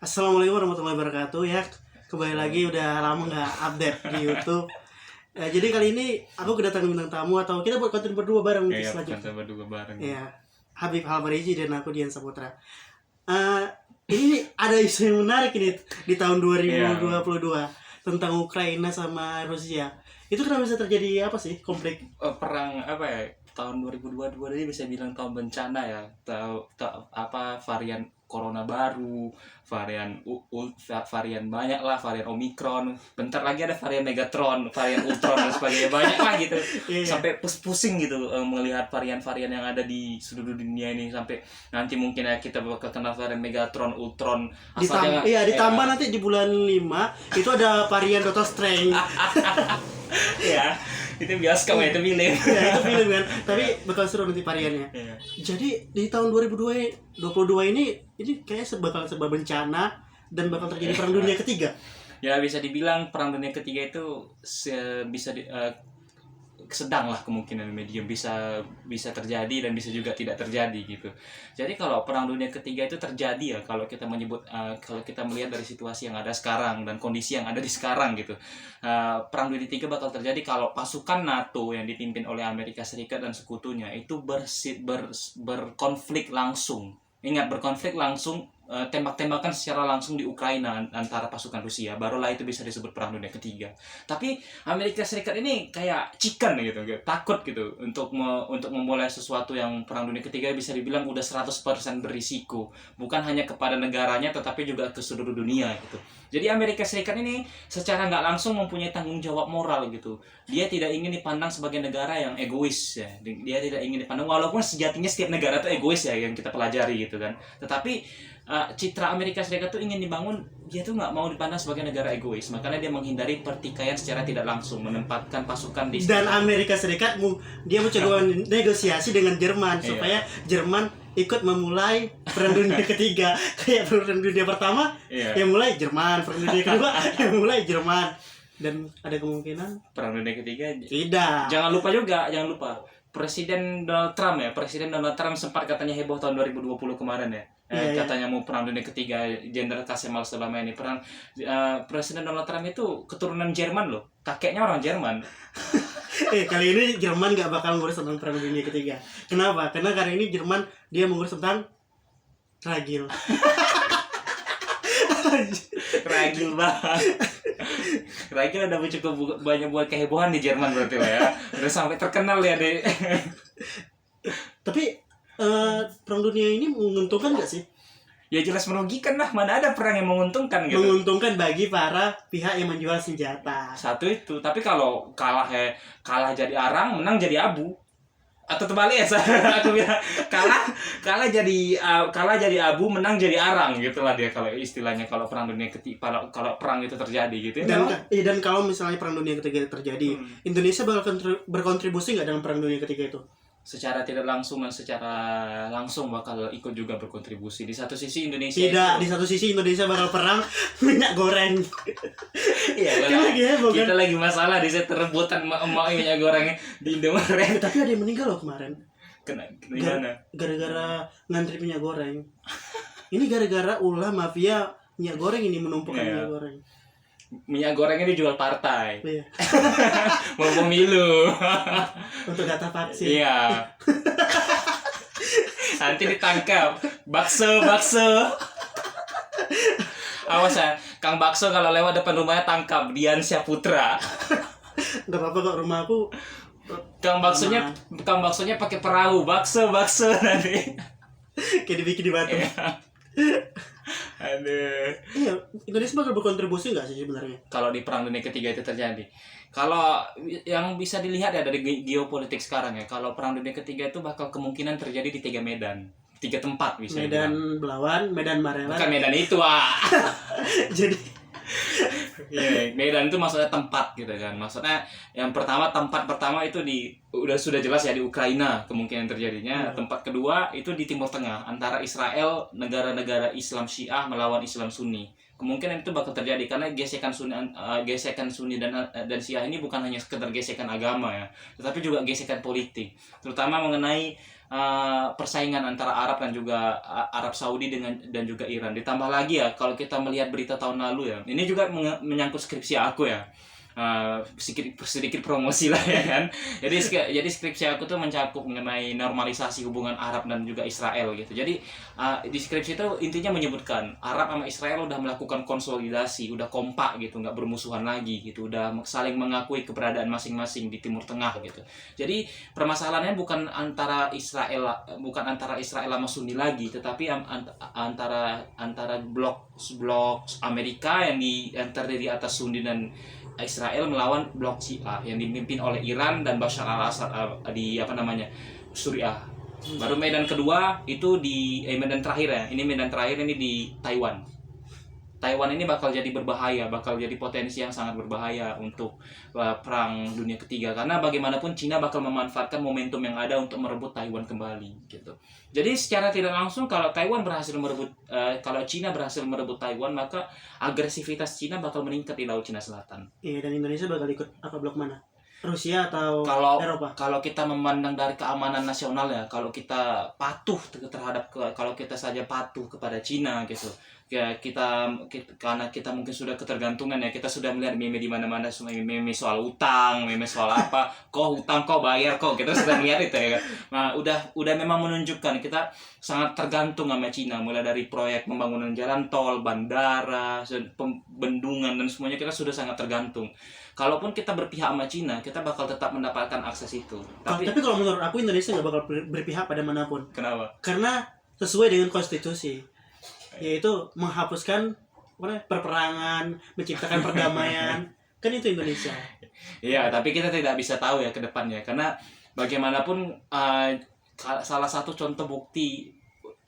Assalamualaikum warahmatullahi wabarakatuh ya. Kembali lagi udah lama nggak update di YouTube. Jadi kali ini aku kedatangan bintang tamu atau kita buat konten berdua bareng Iya, selanjutnya. konten berdua bareng. Ya, Habib Halbarizi dan aku Dian Saputra. Ini ada isu yang menarik ini di tahun 2022 tentang Ukraina sama Rusia. Itu kenapa bisa terjadi apa sih konflik? Perang apa ya? Tahun 2022 ini bisa bilang tahun bencana ya. Varian corona baru, varian banyak lah, varian Omicron. Bentar lagi ada varian Megatron, varian Ultron dan sebagainya, banyak lah gitu. Sampai pusing gitu melihat varian-varian yang ada di seluruh dunia ini, sampai nanti mungkin ya kita bakal kenal varian Megatron, Ultron. Ditambah nanti di bulan 5 itu ada varian Doctor Strange. Ya, itu bioskop ya, itu film. Ya, itu film kan. Tapi bakal seru nanti variannya. Iya. Jadi di tahun 2022 ini kayaknya bakal serba bencana dan bakal terjadi perang dunia ketiga. Ya, bisa dibilang perang dunia ketiga itu sedang lah, kemungkinan medium bisa terjadi dan bisa juga tidak terjadi gitu. Jadi kalau perang dunia ketiga itu terjadi ya, kalau kita melihat dari situasi yang ada sekarang dan kondisi yang ada di sekarang gitu, perang dunia ketiga bakal terjadi kalau pasukan NATO yang dipimpin oleh Amerika Serikat dan sekutunya itu berkonflik langsung. Ingat, berkonflik langsung, tembak-tembakan secara langsung di Ukraina antara pasukan Rusia, barulah itu bisa disebut perang dunia ketiga. Tapi Amerika Serikat ini kayak chicken gitu, takut gitu untuk memulai sesuatu yang perang dunia ketiga bisa dibilang udah 100% berisiko, bukan hanya kepada negaranya tetapi juga ke seluruh dunia gitu. Jadi Amerika Serikat ini secara nggak langsung mempunyai tanggung jawab moral gitu. Dia tidak ingin dipandang sebagai negara yang egois ya. Dia tidak ingin dipandang, walaupun sejatinya setiap negara itu egois ya, yang kita pelajari gitu kan. Tetapi citra Amerika Serikat tuh ingin dibangun, dia tuh nggak mau dipandang sebagai negara egois, makanya dia menghindari pertikaian secara tidak langsung, menempatkan pasukan di dan Amerika Serikat dia mencoba negosiasi dengan Jerman supaya Jerman ikut memulai perang dunia ketiga. Kayak perang dunia pertama yang mulai Jerman, perang dunia kedua yang mulai Jerman, dan ada kemungkinan perang dunia ketiga tidak. Jangan lupa Presiden Donald Trump sempat katanya heboh tahun 2020 kemarin ya. Katanya mau perang dunia ketiga, Jenderal Qasem Soleimani Presiden Donald Trump itu keturunan Jerman loh, kakeknya orang Jerman. Kali ini Jerman nggak bakal ngurus tentang perang dunia ketiga. Kenapa? Karena kali ini Jerman dia mengurus tentang ragil. Ragil banget. Ragil udah cukup banyak buat kehebohan di Jerman berarti lah ya. Udah sampai terkenal ya deh. Tapi perang dunia ini menguntungkan nggak sih? Ya jelas merugikan lah, mana ada perang yang menguntungkan gitu. Menguntungkan bagi para pihak yang menjual senjata. Satu itu, tapi kalau kalah jadi arang, menang jadi abu. Atau terbalik ya, aku bilang kalah jadi abu, menang jadi arang gitulah dia kalau istilahnya, kalau perang dunia ketiga, kalau perang itu terjadi gitu ya. Dan kalau misalnya perang dunia ketiga terjadi, Indonesia bakal berkontribusi nggak dalam perang dunia ketiga itu? Secara tidak langsung dan secara langsung bakal ikut juga berkontribusi. Di satu sisi Indonesia di satu sisi Indonesia bakal perang minyak goreng. Iya, kita lagi masalah di set rebutan emak minyak gorengnya di Indomaret. Tapi ada yang meninggal loh kemarin. Gimana? Gara-gara ngantri minyak goreng. Ini gara-gara ulah mafia minyak goreng ini menumpukan minyak goreng. Minyak gorengnya dijual partai. Iya. Mau pemilu. Untuk data vaksin. Iya. Nanti ditangkap. Bakso. Awas ya, Kang Bakso kalau lewat depan rumahnya tangkap, Dian Saputra. Gak apa-apa kok, rumah aku. Kang baksonya pakai perahu, bakso nanti. Kayak dibikin di batu. Aduh. Iya, Indonesia bakal berkontribusi nggak sih sebenarnya? Kalau di perang dunia ketiga itu terjadi. Kalau yang bisa dilihat ya dari geopolitik sekarang ya, kalau perang dunia ketiga itu bakal kemungkinan terjadi di 3 tempat bisa. Medan Belawan, Medan Marelan. Bukan Medan itu, Jadi Medan itu maksudnya tempat gitu kan. Maksudnya yang tempat pertama itu sudah jelas ya di Ukraina kemungkinan terjadinya. Tempat kedua itu di Timur Tengah antara Israel, negara-negara Islam Syiah melawan Islam Sunni. Kemungkinan itu bakal terjadi karena gesekan Sunni dan Syiah ini bukan hanya sekedar gesekan agama ya, tetapi juga gesekan politik, terutama mengenai persaingan antara Arab dan juga Arab Saudi dan juga Iran. Ditambah lagi ya kalau kita melihat berita tahun lalu ya, ini juga menyangkut skripsi aku ya. Sedikit promosi lah ya kan. Jadi skripsi aku tuh mencakup mengenai normalisasi hubungan Arab dan juga Israel gitu. Jadi di skripsi itu intinya menyebutkan Arab sama Israel udah melakukan konsolidasi, udah kompak gitu, nggak bermusuhan lagi gitu, udah saling mengakui keberadaan masing-masing di Timur Tengah gitu. Jadi permasalahannya bukan antara Israel sama Sunni lagi, tetapi antara blok Amerika yang terdiri atas Sunni dan Israel melawan blok Syiah yang dipimpin oleh Iran dan Bashar al-Assad di Suriah. Baru medan kedua itu medan terakhir ya. Medan terakhir ini di Taiwan. Taiwan ini bakal jadi berbahaya, bakal jadi potensi yang sangat berbahaya untuk perang dunia ketiga, karena bagaimanapun Cina bakal memanfaatkan momentum yang ada untuk merebut Taiwan kembali gitu. Jadi secara tidak langsung kalau Cina berhasil merebut Taiwan, maka agresivitas Cina bakal meningkat di Laut Cina Selatan. Iya, dan Indonesia bakal ikut blok mana? Rusia atau Eropa? Kalau kita memandang dari keamanan nasional ya, kalau kita kalau kita saja patuh kepada Cina gitu, ya karena kita mungkin sudah ketergantungan ya, kita sudah melihat meme di mana-mana, meme soal utang, meme soal apa, kok hutang kok bayar kok, kita sudah melihat itu ya kan. Nah, udah memang menunjukkan kita sangat tergantung sama Cina, mulai dari proyek pembangunan jalan tol, bandara, bendungan dan semuanya kita sudah sangat tergantung. Kalaupun kita berpihak sama Cina, kita bakal tetap mendapatkan akses itu. Tapi kalau menurut aku Indonesia nggak bakal berpihak pada manapun. Kenapa? Karena sesuai dengan konstitusi, yaitu menghapuskan perperangan, menciptakan perdamaian. Kan itu Indonesia. Iya, tapi kita tidak bisa tahu ya ke depannya, karena bagaimanapun salah satu contoh bukti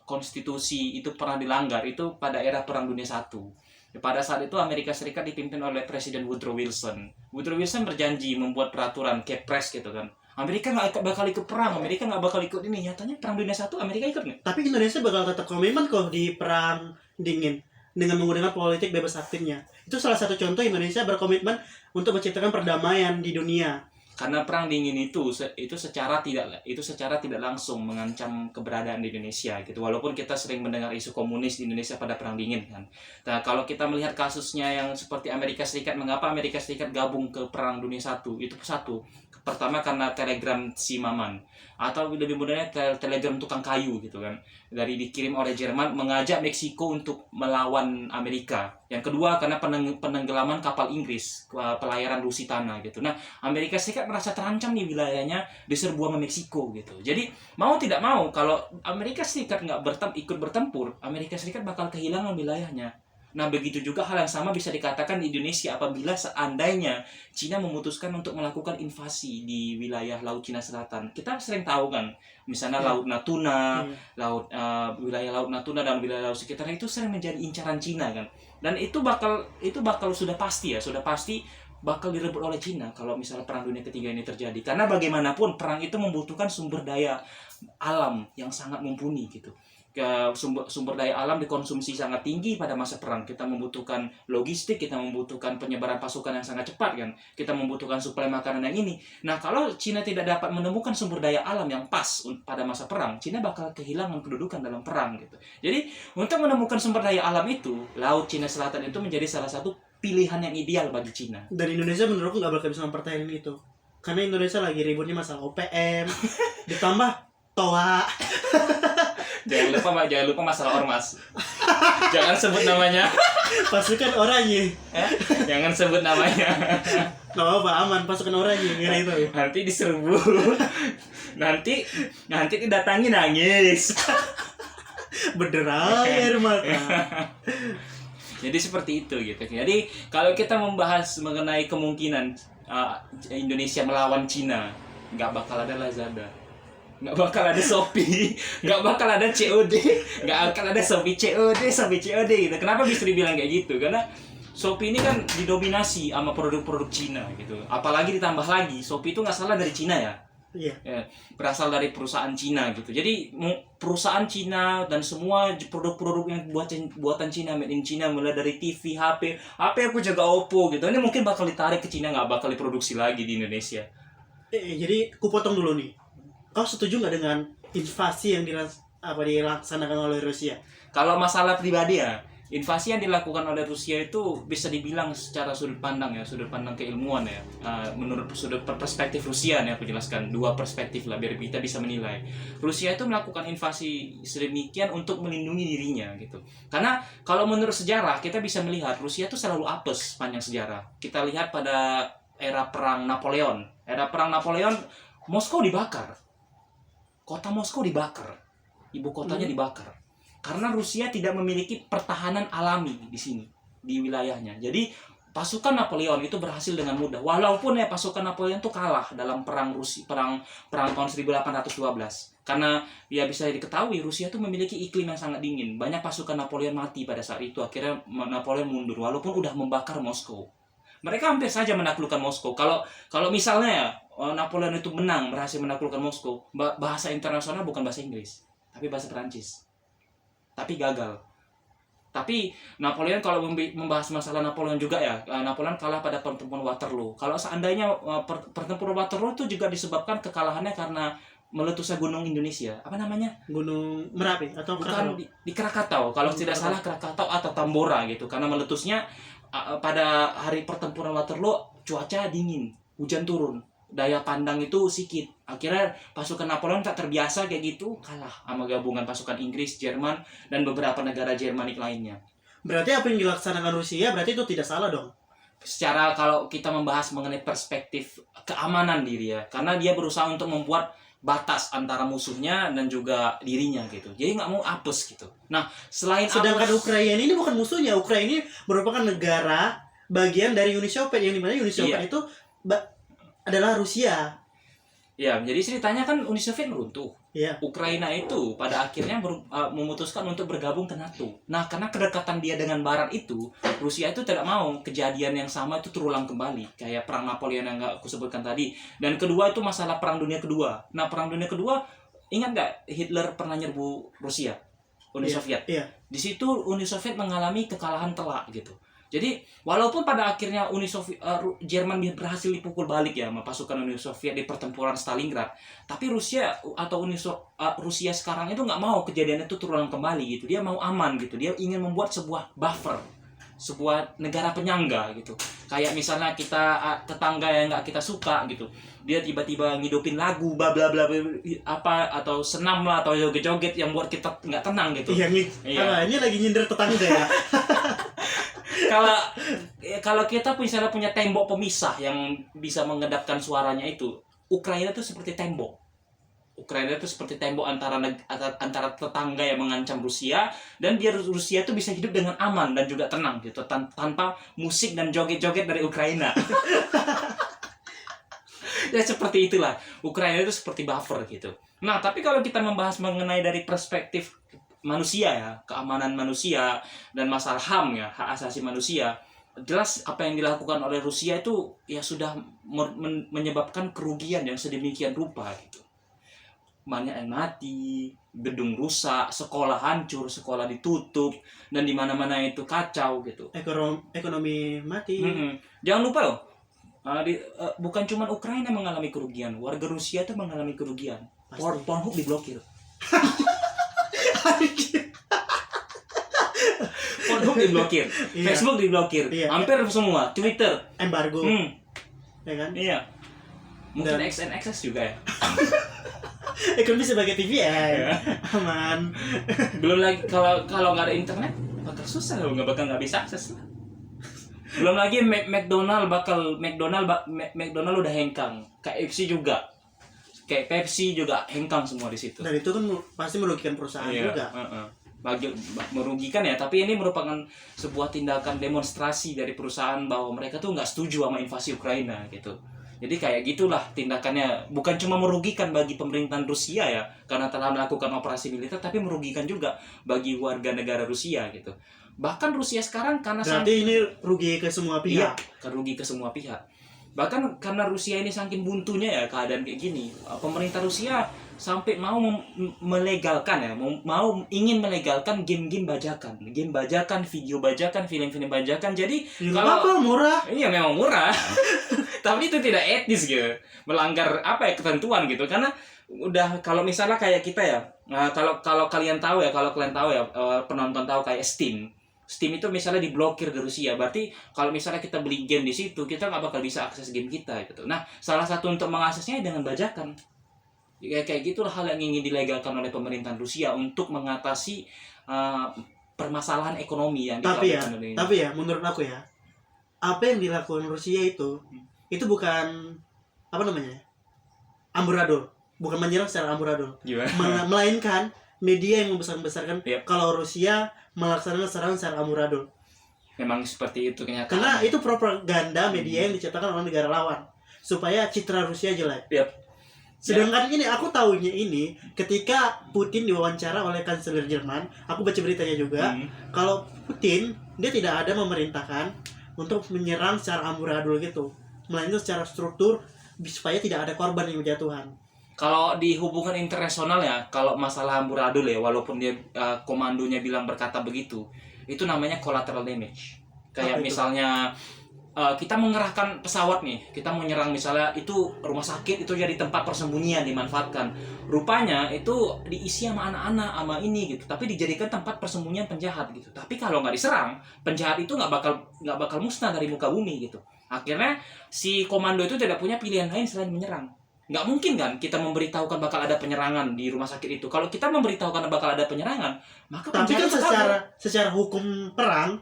konstitusi itu pernah dilanggar itu pada era Perang Dunia I. Pada saat itu Amerika Serikat dipimpin oleh Presiden Woodrow Wilson. Woodrow Wilson berjanji membuat peraturan Kepres gitu kan. Amerika nggak bakal ikut perang, Amerika nggak bakal ikut ini. Nyatanya Perang Dunia I Amerika ikut nggak? Tapi Indonesia bakal tetap komitmen kok di Perang Dingin dengan menggunakan politik bebas aktifnya. Itu salah satu contoh Indonesia berkomitmen untuk menciptakan perdamaian di dunia. Karena Perang Dingin itu secara tidak langsung mengancam keberadaan di Indonesia gitu. Walaupun kita sering mendengar isu komunis di Indonesia pada Perang Dingin kan. Nah, kalau kita melihat kasusnya yang seperti Amerika Serikat, mengapa Amerika Serikat gabung ke Perang Dunia I? Itu satu. Pertama karena telegram si Maman, atau lebih mudahnya telegram tukang kayu gitu kan, dikirim oleh Jerman mengajak Meksiko untuk melawan Amerika. Yang kedua karena penenggelaman kapal Inggris pelayaran Lusitana gitu. Nah, Amerika Serikat merasa terancam di wilayahnya diserbu sama Meksiko gitu. Jadi mau tidak mau kalau Amerika Serikat nggak ikut bertempur, Amerika Serikat bakal kehilangan wilayahnya. Nah, begitu juga hal yang sama bisa dikatakan di Indonesia apabila seandainya Cina memutuskan untuk melakukan invasi di wilayah Laut Cina Selatan. Kita sering tahu kan, misalnya Laut Natuna, wilayah Laut Natuna dan wilayah laut sekitarnya itu sering menjadi incaran Cina kan. Dan itu bakal sudah pasti bakal direbut oleh Cina kalau misalnya Perang Dunia Ketiga ini terjadi. Karena bagaimanapun perang itu membutuhkan sumber daya alam yang sangat mumpuni gitu. Sumber daya alam dikonsumsi sangat tinggi pada masa perang. Kita membutuhkan logistik, kita membutuhkan penyebaran pasukan yang sangat cepat kan. Kita membutuhkan suplai makanan yang ini. Nah, kalau Cina tidak dapat menemukan sumber daya alam yang pas pada masa perang, Cina bakal kehilangan kedudukan dalam perang gitu. Jadi, untuk menemukan sumber daya alam itu, Laut Cina Selatan itu menjadi salah satu pilihan yang ideal bagi Cina. Dan Indonesia menurutku nggak bakal bisa mempertahankan itu. Karena Indonesia lagi ributnya masalah OPM, ditambah TOA. Jangan lupa masalah ormas. Jangan sebut namanya. Pasukan Oranye. Jangan sebut namanya. Gak apa-apa, aman. Pasukan Oranye kira itu. Nanti diserbu. Nanti didatangi nangis. Berderai air mata. Jadi seperti itu gitu. Jadi kalau kita membahas mengenai kemungkinan Indonesia melawan Cina, nggak bakal ada Lazada, nggak bakal ada Shopee, nggak bakal ada COD, nggak bakal ada Shopee COD gitu. Kenapa bisa dibilang kayak gitu? Karena Shopee ini kan didominasi sama produk-produk Cina gitu. Apalagi ditambah lagi Shopee itu nggak salah dari Cina ya. Iya. Ya, berasal dari perusahaan Cina gitu. Jadi perusahaan Cina dan semua produk-produk yang buatan Cina, made in Cina, mulai dari TV, HP aku jaga Oppo gitu. Ini mungkin bakal ditarik ke Cina, nggak bakal diproduksi lagi di Indonesia. Jadi aku potong dulu nih. Kau setuju nggak dengan invasi yang dilaksanakan oleh Rusia? Kalau masalah pribadi ya, invasi yang dilakukan oleh Rusia itu bisa dibilang secara sudut pandang ya, sudut pandang keilmuan ya. Menurut sudut perspektif Rusia nih aku jelaskan dua perspektif lah biar kita bisa menilai. Rusia itu melakukan invasi sedemikian untuk melindungi dirinya gitu. Karena kalau menurut sejarah kita bisa melihat Rusia itu selalu apes sepanjang sejarah. Kita lihat pada era perang Napoleon. Era perang Napoleon, Moskow dibakar. Kota Moskow dibakar. Ibu kotanya dibakar. Karena Rusia tidak memiliki pertahanan alami di sini, di wilayahnya. Jadi pasukan Napoleon itu berhasil dengan mudah. Walaupun ya pasukan Napoleon itu kalah dalam perang tahun 1812. Karena ya bisa diketahui Rusia itu memiliki iklim yang sangat dingin. Banyak pasukan Napoleon mati pada saat itu. Akhirnya Napoleon mundur walaupun udah membakar Moskow. Mereka hampir saja menaklukkan Moskow. Kalau misalnya ya Napoleon itu berhasil menaklukkan Moskow, bahasa internasional bukan bahasa Inggris, tapi bahasa Perancis. Tapi gagal. Tapi Napoleon kalau membahas masalah Napoleon juga ya, Napoleon kalah pada pertempuran Waterloo. Kalau seandainya pertempuran Waterloo itu juga disebabkan kekalahannya karena meletusnya gunung Indonesia. Apa namanya? Gunung Merapi atau bukan di Krakatau. Kalau tidak salah Krakatau atau Tambora gitu. Karena meletusnya pada hari pertempuran Waterloo cuaca dingin, hujan turun. Daya pandang itu sedikit. Akhirnya pasukan Napoleon tak terbiasa kayak gitu, kalah sama gabungan pasukan Inggris, Jerman, dan beberapa negara Jermanik lainnya. Berarti apa yang dilaksanakan Rusia berarti itu tidak salah dong? Secara kalau kita membahas mengenai perspektif keamanan diri ya, karena dia berusaha untuk membuat batas antara musuhnya dan juga dirinya gitu. Jadi nggak mau apes gitu. Nah, sedangkan Ukraina ini bukan musuhnya. Ukraina ini merupakan negara bagian dari Uni Soviet, yang dimana Uni Soviet itu adalah Rusia. Ya, jadi ceritanya kan Uni Soviet meruntuh. Ya. Ukraina itu pada akhirnya memutuskan untuk bergabung ke NATO. Nah, karena kedekatan dia dengan Barat itu, Rusia itu tidak mau kejadian yang sama itu terulang kembali. Kayak perang Napoleon yang aku sebutkan tadi. Dan kedua itu masalah Perang Dunia Kedua. Nah, Perang Dunia Kedua, ingat nggak Hitler pernah nyerbu Rusia? Uni Soviet. Iya. Di situ Uni Soviet mengalami kekalahan telak gitu. Jadi walaupun pada akhirnya Jerman berhasil dipukul balik ya sama pasukan Uni Soviet di pertempuran Stalingrad, tapi Rusia atau Rusia sekarang itu nggak mau kejadian itu terulang kembali gitu. Dia mau aman gitu. Dia ingin membuat sebuah buffer, sebuah negara penyangga gitu. Kayak misalnya kita tetangga yang nggak kita suka gitu, dia tiba-tiba ngidupin lagu bla bla bla apa atau senam lah atau joget-joget yang buat kita nggak tenang gitu. Iya. Ini lagi nyindir tetangga ya. Kalau kita misalnya punya tembok pemisah yang bisa mengedapkan suaranya itu, Ukraina itu seperti tembok. Ukraina itu seperti tembok antara tetangga yang mengancam Rusia, dan biar Rusia itu bisa hidup dengan aman dan juga tenang gitu tanpa musik dan joget-joget dari Ukraina. Ya seperti itulah. Ukraina itu seperti buffer gitu. Nah, tapi kalau kita membahas mengenai dari perspektif manusia ya, keamanan manusia dan masalah HAM ya, hak asasi manusia, jelas apa yang dilakukan oleh Rusia itu ya sudah menyebabkan kerugian yang sedemikian rupa gitu. Banyak yang mati, gedung rusak, sekolah hancur, sekolah ditutup, dan di mana-mana itu kacau gitu. Ekonomi mati. Jangan lupa loh, bukan cuma Ukraina mengalami kerugian, warga Rusia itu mengalami kerugian. Pornhub diblokir. Pornhub diblokir, Facebook diblokir, hampir semua, Twitter embargo, ya kan? Iya, mungkin XNXS juga ya. Ekonomi sebagai TVN, aman. Belum lagi kalau nggak ada internet, bakal susah loh, nggak bisa akses lah. Belum lagi McDonald udah hengkang, KFC juga, kayak Pepsi juga hengkang semua di situ. Dan itu kan pasti merugikan perusahaan juga. Merugikan ya, tapi ini merupakan sebuah tindakan demonstrasi dari perusahaan bahwa mereka tuh nggak setuju sama invasi Ukraina gitu. Jadi kayak gitulah tindakannya, bukan cuma merugikan bagi pemerintahan Rusia ya karena telah melakukan operasi militer, tapi merugikan juga bagi warga negara Rusia gitu. Bahkan Rusia sekarang karena berarti ini rugi ke semua pihak. Iya, rugi ke semua pihak. Bahkan karena Rusia ini saking buntunya ya keadaan kayak gini, pemerintah Rusia sampai mau melegalkan ya, ingin melegalkan game bajakan, video bajakan, film-film bajakan. Jadi kalau murah, iya memang murah, tapi itu tidak etis gitu, melanggar ketentuan gitu. Karena udah kalau misalnya kayak kita ya, kalau kalau kalian tahu ya, penonton tahu kayak Steam itu misalnya diblokir di Rusia, berarti kalau misalnya kita beli game di situ, kita nggak bakal bisa akses game kita gitu. Nah, salah satu untuk mengaksesnya dengan bajakan. Ya, kayak gitulah hal yang ingin dilegalkan oleh pemerintahan Rusia untuk mengatasi permasalahan ekonomi yang tapi ya menurut aku ya, apa yang dilakukan Rusia itu bukan apa namanya, amburadul, bukan menyerang secara amburadul, melainkan media yang membesar-besarkan kalau Rusia melaksanakan serangan secara amburadul. Memang seperti itu kenyataan. Karena itu propaganda media yang diciptakan oleh negara lawan supaya citra Rusia jelek. Sedangkan ini aku tahunya ini ketika Putin diwawancara oleh kanselir Jerman, aku baca beritanya juga, kalau Putin dia tidak ada memerintahkan untuk menyerang secara amburadul gitu, melainkan secara struktur supaya tidak ada korban yang berjatuhan. Kalau di hubungan internasional ya, kalau masalah amburadul ya, walaupun dia komandonya bilang berkata begitu, itu namanya collateral damage. Kayak misalnya kita mengerahkan pesawat nih, kita menyerang misalnya itu rumah sakit, itu jadi tempat persembunyian dimanfaatkan. Rupanya itu diisi sama anak-anak sama ini gitu, tapi dijadikan tempat persembunyian penjahat gitu. Tapi kalau nggak diserang, penjahat itu nggak bakal musnah dari muka bumi gitu. Akhirnya si komando itu tidak punya pilihan lain selain menyerang. Nggak mungkin kan kita memberitahukan bakal ada penyerangan di rumah sakit itu. Kalau kita memberitahukan bakal ada penyerangan, maka tapi kan secara hukum perang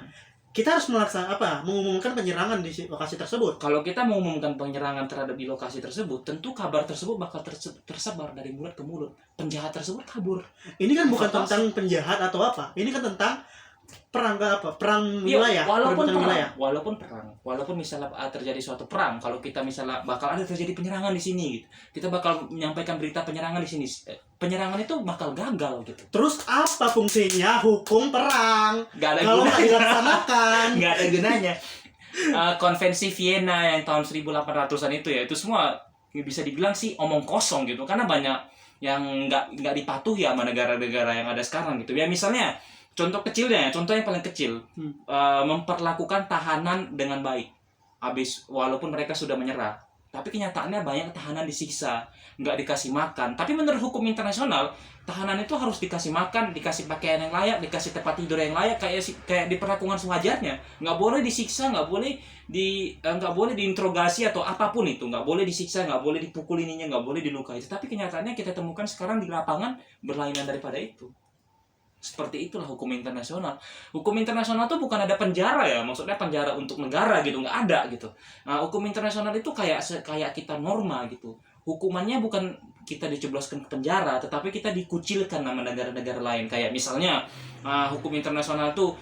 kita harus mengumumkan penyerangan di lokasi tersebut. Kalau kita mengumumkan penyerangan terhadap di lokasi tersebut, tentu kabar tersebut bakal tersebar dari mulut ke mulut. Penjahat tersebut kabur. Ini kan bukan tentang penjahat atau apa. Ini kan tentang perang wilayah. Walaupun misalnya terjadi suatu perang, kalau kita misalnya bakal ada terjadi penyerangan di sini, kita bakal menyampaikan berita penyerangan di sini. Penyerangan itu bakal gagal gitu. Terus apa fungsinya hukum perang? Gak ada kalau nggak dilaksanakan. Nggak ada gunanya. Konvensi Vienna yang tahun 1800-an itu ya, itu semua bisa dibilang sih omong kosong gitu, karena banyak yang nggak dipatuhi sama negara-negara yang ada sekarang gitu. Ya misalnya contoh yang paling kecil, memperlakukan tahanan dengan baik, walaupun mereka sudah menyerah. Tapi kenyataannya banyak tahanan disiksa, nggak dikasih makan. Tapi menurut hukum internasional, tahanan itu harus dikasih makan, dikasih pakaian yang layak, dikasih tempat tidur yang layak, kayak diperlakukan sewajarnya. Nggak boleh disiksa, nggak boleh diinterogasi atau apapun itu, nggak boleh disiksa, nggak boleh dipukul ininya, nggak boleh dilukai. Tapi kenyataannya kita temukan sekarang di lapangan berlainan daripada itu. Seperti itulah hukum internasional. Hukum internasional itu bukan ada penjara ya, maksudnya penjara untuk negara gitu, nggak ada gitu. Nah, hukum internasional itu kayak kita norma gitu. Hukumannya bukan kita dicebloskan ke penjara, tetapi kita dikucilkan sama negara-negara lain. Kayak misalnya hukum internasional itu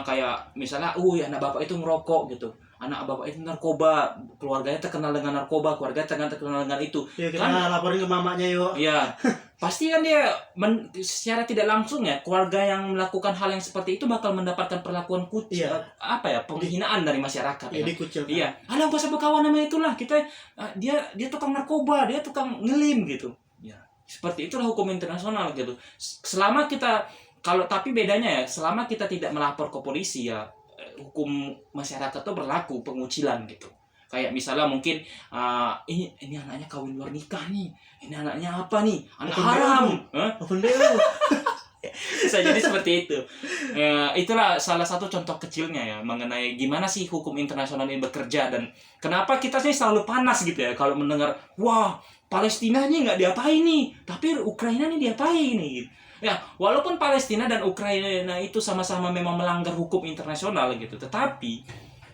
kayak misalnya, anak bapak itu ngerokok gitu. Anak bapak itu narkoba, keluarganya terkenal dengan narkoba, keluarganya terkenal dengan itu. Ya, kita laporin ke mamanya yuk. Iya. Pasti kan dia secara tidak langsung ya, keluarga yang melakukan hal yang seperti itu bakal mendapatkan perlakuan penghinaan dari masyarakat. Iya, dikucilkan. Iya. Ada bahasa berkawan nama itulah, kita dia tukang narkoba, dia tukang ngelim gitu. Ya. Seperti itulah hukum internasional gitu. Tapi bedanya ya, selama kita tidak melapor ke polisi ya, hukum masyarakat itu berlaku pengucilan gitu. Kayak misalnya mungkin ini anaknya kawin luar nikah nih, ini anaknya apa nih, anak haram, bisa jadi seperti itu. Itulah salah satu contoh kecilnya ya mengenai gimana sih hukum internasional ini bekerja, dan kenapa kita sih selalu panas gitu ya kalau mendengar wah Palestina nih nggak diapain nih, tapi Ukraina nih diapain nih gitu. Ya, walaupun Palestina dan Ukraina itu sama-sama memang melanggar hukum internasional gitu, tetapi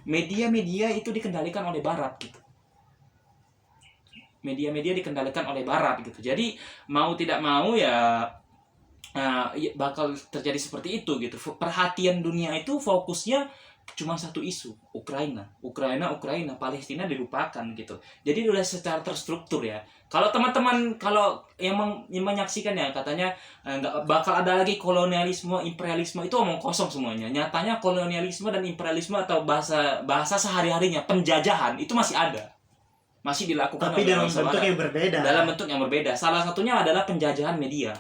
media-media itu dikendalikan oleh Barat gitu. Media-media dikendalikan oleh Barat gitu. Jadi mau tidak mau ya bakal terjadi seperti itu gitu. Perhatian dunia itu fokusnya cuma satu isu, Ukraina, Palestina dilupakan gitu. Jadi udah secara terstruktur ya. Kalau teman-teman yang menyaksikan ya katanya nggak bakal ada lagi kolonialisme, imperialisme, itu omong kosong semuanya. Nyatanya kolonialisme dan imperialisme atau bahasa sehari-harinya penjajahan itu masih ada. Masih dilakukan tapi dalam bentuk yang berbeda. Dalam bentuk yang berbeda. Salah satunya adalah penjajahan media.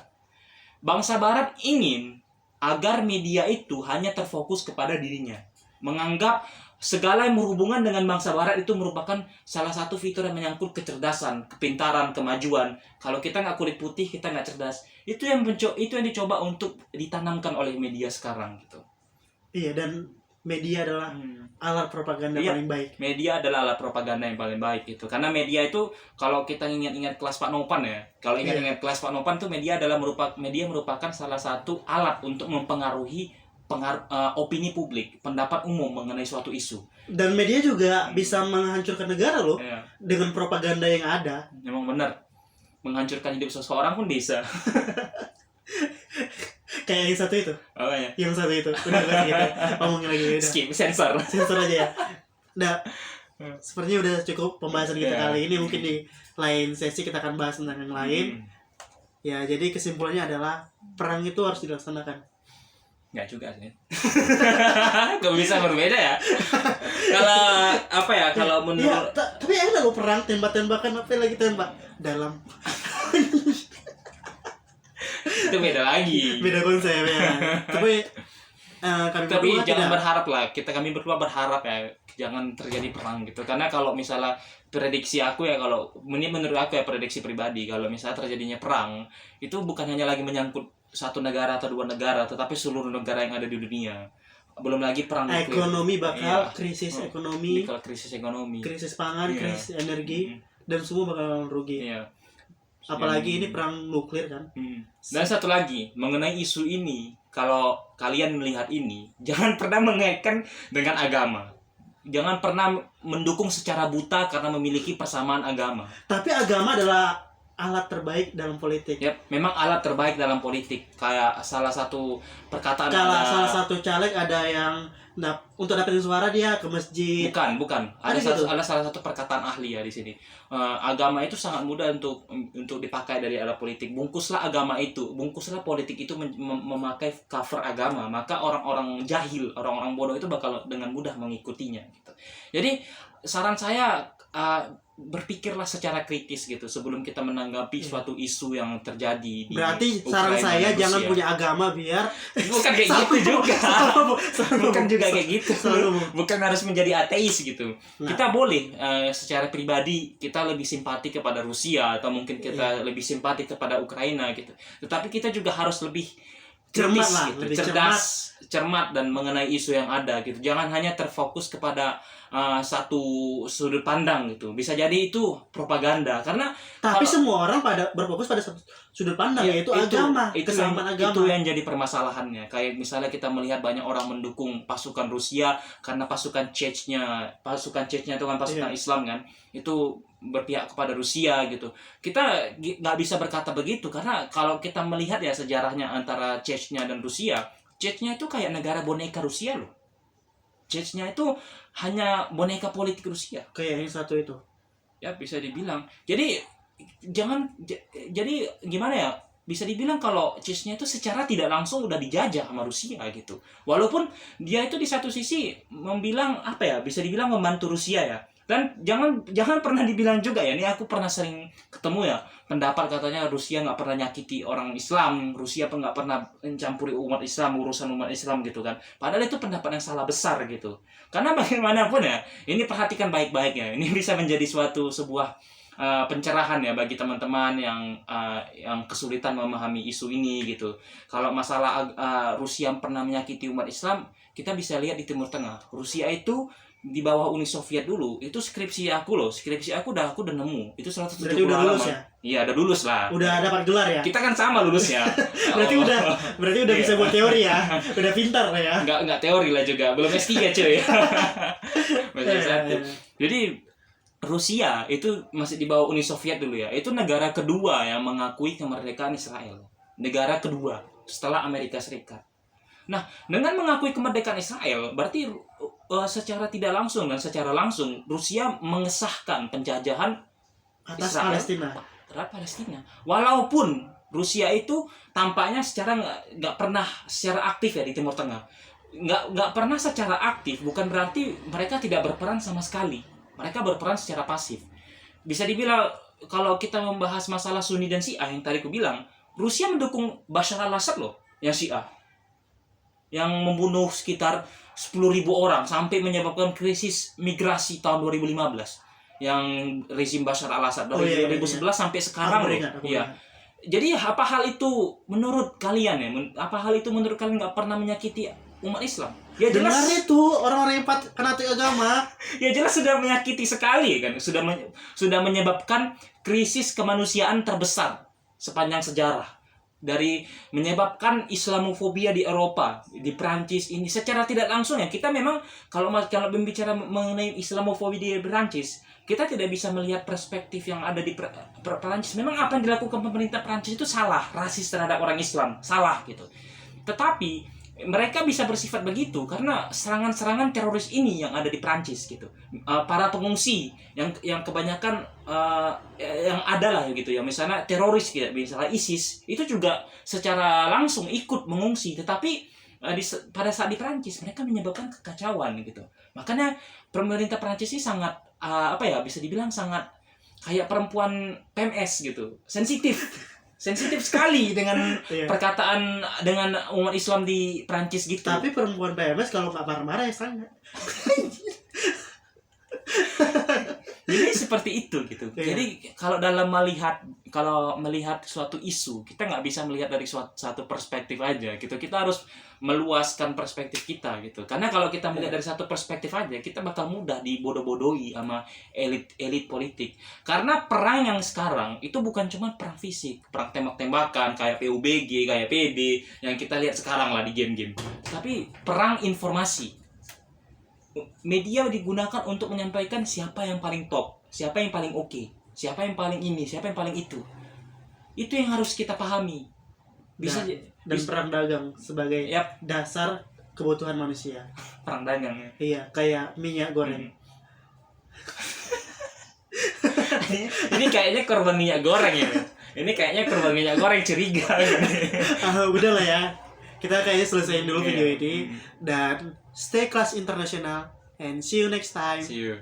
Bangsa Barat ingin agar media itu hanya terfokus kepada dirinya. menganggap segala yang berhubungan dengan bangsa Barat itu merupakan salah satu fitur yang menyangkut kecerdasan, kepintaran, kemajuan. Kalau kita nggak kulit putih, kita nggak cerdas. Itu yang dicoba untuk ditanamkan oleh media sekarang gitu. Iya, dan media adalah alat propaganda paling baik. Media adalah alat propaganda yang paling baik gitu. Karena media itu kalau kita ingat kelas Pak Nopan ya. Kalau ingat kelas Pak Nopan tuh media merupakan salah satu alat untuk mempengaruhi opini publik, pendapat umum mengenai suatu isu. Dan media juga bisa menghancurkan negara loh dengan propaganda yang ada. Memang benar. Menghancurkan hidup seseorang pun bisa. Kayak yang satu itu. Oh ya. Yang satu itu. Udah gitu. Ngomongin lagi udah. Skip, sensor aja ya. Nah, sepertinya udah cukup pembahasan kita kali ini. Mungkin di lain sesi kita akan bahas tentang yang lain. Ya, jadi kesimpulannya adalah perang itu harus dilaksanakan. Nggak juga sih. Gak bisa berbeda ya. Kalau apa ya? Kalau menurut ya, tapi enak loh perang, tembak-tembakan, apa lagi tembak dalam. Itu beda lagi. Beda konsep ya. Tapi jangan berharap lah. Kami berdua berharap ya jangan terjadi perang gitu. Karena kalau misalnya prediksi aku ya, kalau ini menurut aku ya, prediksi pribadi, kalau misalnya terjadinya perang itu bukan hanya lagi menyangkut satu negara atau dua negara, tetapi seluruh negara yang ada di dunia. Belum lagi perang nuklir. Ekonomi bakal krisis ekonomi, krisis pangan, krisis energi, dan semua bakal rugi. Iya. Apalagi ini perang nuklir kan. Dan satu lagi mengenai isu ini, kalau kalian melihat ini, jangan pernah mengaitkan dengan agama. Jangan pernah mendukung secara buta karena memiliki persamaan agama. Tapi agama adalah alat terbaik dalam politik. Yep, memang alat terbaik dalam politik. Kayak salah satu perkataan salah satu caleg ada yang untuk dapetin suara dia ke masjid. Bukan. Ada salah satu perkataan ahli ya di sini. Agama itu sangat mudah untuk dipakai dari alat politik. Bungkuslah politik itu memakai cover agama, maka orang-orang jahil, orang-orang bodoh itu bakal dengan mudah mengikutinya gitu. Jadi saran saya berpikirlah secara kritis gitu sebelum kita menanggapi suatu isu yang terjadi di Berarti saran saya jangan punya agama biar bukan kayak gitu juga. Bukan juga kayak gitu. Bukan harus menjadi ateis gitu. Kita boleh secara pribadi kita lebih simpati kepada Rusia atau mungkin kita lebih simpati kepada Ukraina gitu. Tetapi kita juga harus lebih cermat dan mengenai isu yang ada gitu. Jangan hanya terfokus kepada satu sudut pandang gitu. Bisa jadi itu propaganda karena semua orang berfokus pada sudut pandang yaitu agama, kesamaan agama. Itu yang jadi permasalahannya. Kayak misalnya kita melihat banyak orang mendukung pasukan Rusia karena pasukan Chechnya itu kan pasukan Islam kan. Itu berpihak kepada Rusia gitu. Kita nggak bisa berkata begitu karena kalau kita melihat ya sejarahnya antara Chechnya dan Rusia, Chechnya itu kayak negara boneka Rusia loh. Chechnya itu hanya boneka politik Rusia. Kayak yang satu itu. Ya bisa dibilang. Jadi gimana ya? Bisa dibilang kalau Chechnya itu secara tidak langsung udah dijajah sama Rusia gitu. Walaupun dia itu di satu sisi bisa dibilang membantu Rusia ya. Dan jangan pernah dibilang juga ya, ini aku pernah sering ketemu ya pendapat katanya Rusia nggak pernah nyakiti orang Islam, Rusia nggak pernah mencampuri urusan umat Islam gitu kan. Padahal itu pendapat yang salah besar gitu. Karena bagaimanapun ya, ini perhatikan baik-baik ya. Ini bisa menjadi sebuah pencerahan ya bagi teman-teman yang kesulitan memahami isu ini gitu. Kalau masalah Rusia pernah menyakiti umat Islam, kita bisa lihat di Timur Tengah. Rusia itu di bawah Uni Soviet dulu, itu skripsi aku udah nemu. Itu 170 Berarti udah lulus halaman. Ya? Iya, udah lulus lah. Udah dapat gelar ya? Kita kan sama lulusnya. berarti udah bisa buat teori ya. Udah pintar lah ya. Enggak teori lah juga, belum S3 cuy. Masih S1. Jadi Rusia itu masih di bawah Uni Soviet dulu ya. Itu negara kedua yang mengakui kemerdekaan Israel. Negara kedua setelah Amerika Serikat. Nah, dengan mengakui kemerdekaan Israel, berarti secara tidak langsung dan secara langsung Rusia mengesahkan penjajahan atas Israel terhadap Palestina. Walaupun Rusia itu tampaknya secara nggak pernah secara aktif ya di Timur Tengah, nggak pernah secara aktif. Bukan berarti mereka tidak berperan sama sekali. Mereka berperan secara pasif. Bisa dibilang kalau kita membahas masalah Sunni dan Syiah yang tadi aku bilang, Rusia mendukung Bashar al-Assad loh, yang Syiah, yang membunuh sekitar 10.000 orang sampai menyebabkan krisis migrasi tahun 2015 yang rezim Bashar al-Assad dari 2011 sampai sekarang loh. Iya. Jadi apa hal itu menurut kalian ya? Apa hal itu menurut kalian nggak pernah menyakiti umat Islam? Ya jelas itu orang-orang yang fanatik agama. Ya jelas sudah menyakiti sekali kan. Sudah menyebabkan krisis kemanusiaan terbesar sepanjang sejarah. Dari menyebabkan Islamofobia di Eropa, di Prancis ini secara tidak langsung ya, kita memang kalau berbicara mengenai Islamofobia di Prancis, kita tidak bisa melihat perspektif yang ada di Prancis. Memang apa yang dilakukan pemerintah Prancis itu salah, rasis terhadap orang Islam, salah gitu. Tetapi mereka bisa bersifat begitu karena serangan-serangan teroris ini yang ada di Prancis gitu. Para pengungsi yang kebanyakan yang ada lah gitu ya, misalnya teroris gitu, misalnya ISIS itu juga secara langsung ikut mengungsi, tetapi pada saat di Prancis mereka menyebabkan kekacauan gitu. Makanya pemerintah Prancis ini sangat bisa dibilang sangat kayak perempuan PMS gitu, sensitif sekali dengan perkataan dengan umat Islam di Prancis gitu. Tapi perempuan PMS kalau nggak marah-marah ya sangat. Jadi seperti itu gitu. Jadi kalau melihat suatu isu, kita nggak bisa melihat dari satu perspektif aja gitu. Kita harus meluaskan perspektif kita gitu. Karena kalau kita melihat dari satu perspektif aja, kita bakal mudah dibodoh-bodohi sama elit politik. Karena perang yang sekarang itu bukan cuma perang fisik, perang tembak-tembakan kayak PUBG, kayak PD yang kita lihat sekarang lah di game-game. Tapi perang informasi. Media digunakan untuk menyampaikan siapa yang paling top, siapa yang paling oke, siapa yang paling ini, siapa yang paling itu. Itu yang harus kita pahami. Dan perang dagang sebagai dasar kebutuhan manusia. Perang dagang ya. Iya, kayak minyak goreng. Ini kayaknya korban minyak goreng ya. Ini kayaknya korban minyak goreng curiga. Udah lah ya. Kita kayaknya selesaiin dulu video ini. Dan stay class international and see you next time. See you.